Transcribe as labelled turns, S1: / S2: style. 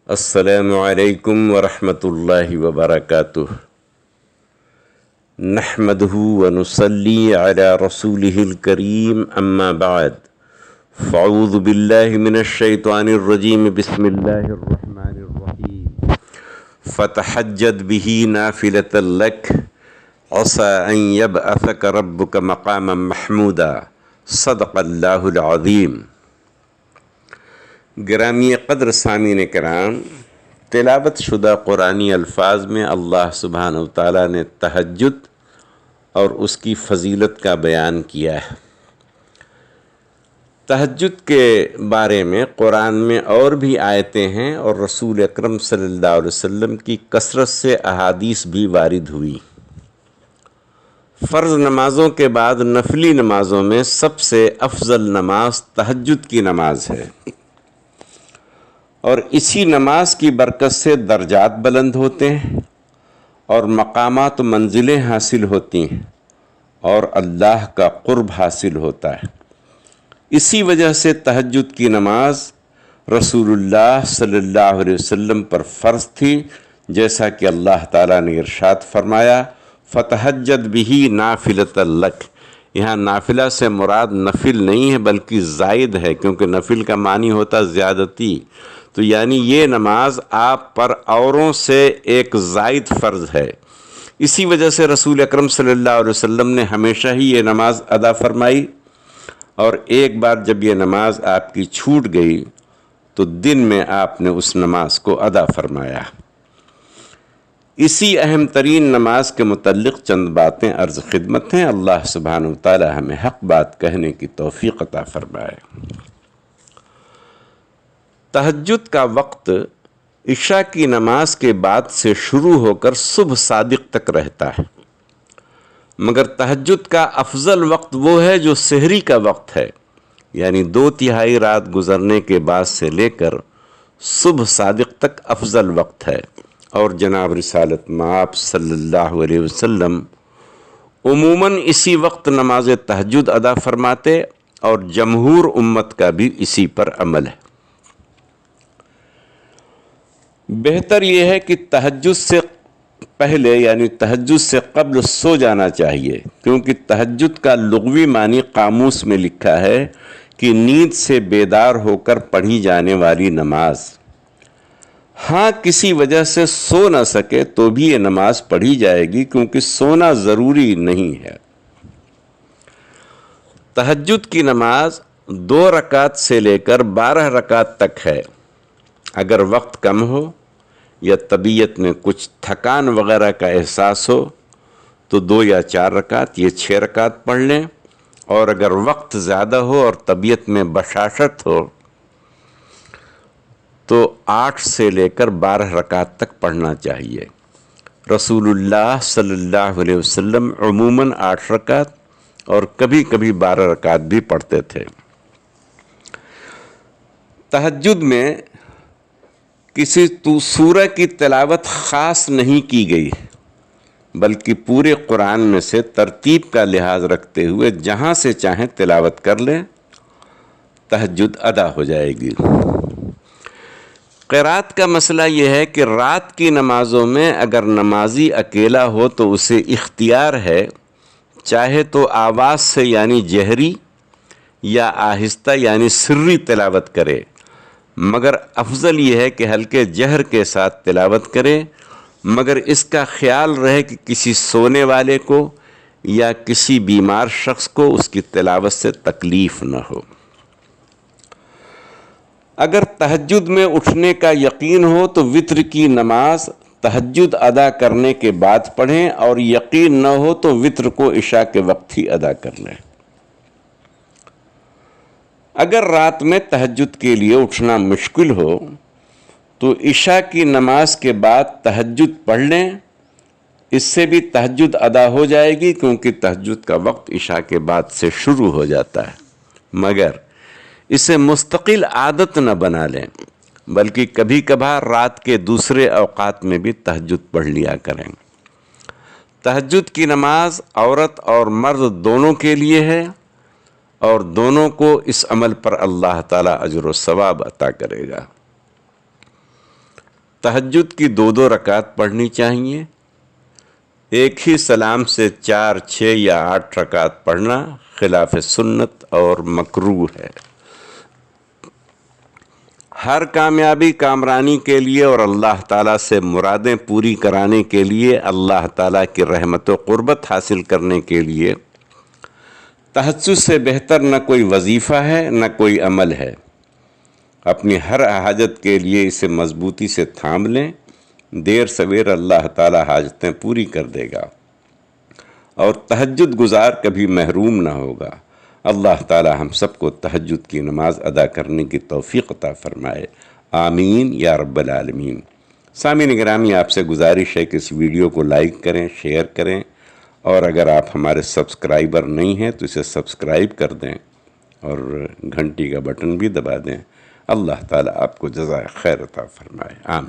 S1: السلام علیکم ورحمۃ اللہ وبرکاتہ۔ نحمدہ ونصلی علی رسولہ الکریم، اما بعد فاعوذ باللہ من الشیطان الرجیم، بسم اللہ الرحمن الرحیم۔ فتحجد بہ نافلۃ لک عسیٰ ان یبعثک ربک مقاما محمودا، صدق اللہ العظیم۔ گرامی قدر سامعین کرام، تلاوت شدہ قرآنی الفاظ میں اللہ سبحانہ وتعالیٰ نے تہجد اور اس کی فضیلت کا بیان کیا ہے۔ تہجد کے بارے میں قرآن میں اور بھی آیتیں ہیں اور رسول اکرم صلی اللہ علیہ وسلم کی کثرت سے احادیث بھی وارد ہوئی۔ فرض نمازوں کے بعد نفلی نمازوں میں سب سے افضل نماز تہجد کی نماز ہے، اور اسی نماز کی برکت سے درجات بلند ہوتے ہیں اور مقامات و منزلیں حاصل ہوتی ہیں اور اللہ کا قرب حاصل ہوتا ہے۔ اسی وجہ سے تہجد کی نماز رسول اللہ صلی اللہ علیہ وسلم پر فرض تھی، جیسا کہ اللہ تعالیٰ نے ارشاد فرمایا، فتحجد بہ نافلۃ لک۔ یہاں نافلہ سے مراد نفل نہیں ہے بلکہ زائد ہے، کیونکہ نفل کا معنی ہوتا زیادتی، تو یعنی یہ نماز آپ پر اوروں سے ایک زائد فرض ہے۔ اسی وجہ سے رسول اکرم صلی اللہ علیہ وسلم نے ہمیشہ ہی یہ نماز ادا فرمائی، اور ایک بار جب یہ نماز آپ کی چھوٹ گئی تو دن میں آپ نے اس نماز کو ادا فرمایا۔ اسی اہم ترین نماز کے متعلق چند باتیں عرض خدمت ہیں۔ اللہ سبحانہ وتعالی ہمیں حق بات کہنے کی توفیق عطا فرمائے۔ تہجد کا وقت عشاء کی نماز کے بعد سے شروع ہو کر صبح صادق تک رہتا ہے، مگر تہجد کا افضل وقت وہ ہے جو سحری کا وقت ہے، یعنی 2/3 رات گزرنے کے بعد سے لے کر صبح صادق تک افضل وقت ہے۔ اور جناب رسالت مآب صلی اللہ علیہ وسلم عموماً اسی وقت نماز تہجد ادا فرماتے، اور جمہور امت کا بھی اسی پر عمل ہے۔ بہتر یہ ہے کہ تہجد سے پہلے یعنی تہجد سے قبل سو جانا چاہیے، کیونکہ تہجد کا لغوی معنی قاموس میں لکھا ہے کہ نیند سے بیدار ہو کر پڑھی جانے والی نماز۔ ہاں، کسی وجہ سے سو نہ سکے تو بھی یہ نماز پڑھی جائے گی، کیونکہ سونا ضروری نہیں ہے۔ تہجد کی نماز 2 رکعت سے لے کر 12 رکعت تک ہے۔ اگر وقت کم ہو یا طبیعت میں کچھ تھکان وغیرہ کا احساس ہو تو 2 یا 4 رکعت، یہ 6 رکعت پڑھ لیں، اور اگر وقت زیادہ ہو اور طبیعت میں بشاشت ہو تو 8 سے لے کر 12 رکعت تک پڑھنا چاہیے۔ رسول اللہ صلی اللہ علیہ وسلم عموماً 8 رکعت اور کبھی کبھی 12 رکعت بھی پڑھتے تھے۔ تہجد میں کسی سورہ کی تلاوت خاص نہیں کی گئی، بلکہ پورے قرآن میں سے ترتیب کا لحاظ رکھتے ہوئے جہاں سے چاہیں تلاوت کر لیں، تہجد ادا ہو جائے گی۔ قرات کا مسئلہ یہ ہے کہ رات کی نمازوں میں اگر نمازی اکیلا ہو تو اسے اختیار ہے، چاہے تو آواز سے یعنی جہری یا آہستہ یعنی سری تلاوت کرے، مگر افضل یہ ہے کہ ہلکے جہر کے ساتھ تلاوت کرے، مگر اس کا خیال رہے کہ کسی سونے والے کو یا کسی بیمار شخص کو اس کی تلاوت سے تکلیف نہ ہو۔ اگر تہجد میں اٹھنے کا یقین ہو تو وتر کی نماز تہجد ادا کرنے کے بعد پڑھیں، اور یقین نہ ہو تو وتر کو عشاء کے وقت ہی ادا کر لیں۔ اگر رات میں تہجد کے لیے اٹھنا مشکل ہو تو عشاء کی نماز کے بعد تہجد پڑھ لیں، اس سے بھی تہجد ادا ہو جائے گی، کیونکہ تہجد کا وقت عشاء کے بعد سے شروع ہو جاتا ہے، مگر اسے مستقل عادت نہ بنا لیں، بلکہ کبھی کبھار رات کے دوسرے اوقات میں بھی تہجد پڑھ لیا کریں۔ تہجد کی نماز عورت اور مرد دونوں کے لیے ہے، اور دونوں کو اس عمل پر اللہ تعالیٰ اجر و ثواب عطا کرے گا۔ تہجد کی 2 رکعت پڑھنی چاہیے. ایک ہی سلام سے 4، 6 یا 8 رکعت پڑھنا خلاف سنت اور مکروہ ہے. ہر کامیابی کامرانی کے لیے اور اللہ تعالیٰ سے مرادیں پوری کرانے کے لیے، اللہ تعالیٰ کی رحمت و قربت حاصل کرنے کے لیے تہجد سے بہتر نہ کوئی وظیفہ ہے نہ کوئی عمل ہے. اپنی ہر حاجت کے لیے اسے مضبوطی سے تھام لیں، دیر سویر اللہ تعالیٰ حاجتیں پوری کر دے گا اور تہجد گزار کبھی محروم نہ ہوگا. اللہ تعالیٰ ہم سب کو تہجد کی نماز ادا کرنے کی توفیق عطا فرمائے. آمین یا رب العالمین. سامعین گرامی، آپ سے گزارش ہے کہ اس ویڈیو کو لائک کریں، شیئر کریں، اور اگر آپ ہمارے سبسکرائبر نہیں ہیں تو اسے سبسکرائب کر دیں اور گھنٹی کا بٹن بھی دبا دیں. اللہ تعالیٰ آپ کو جزائے خیر عطا فرمائے. آمین.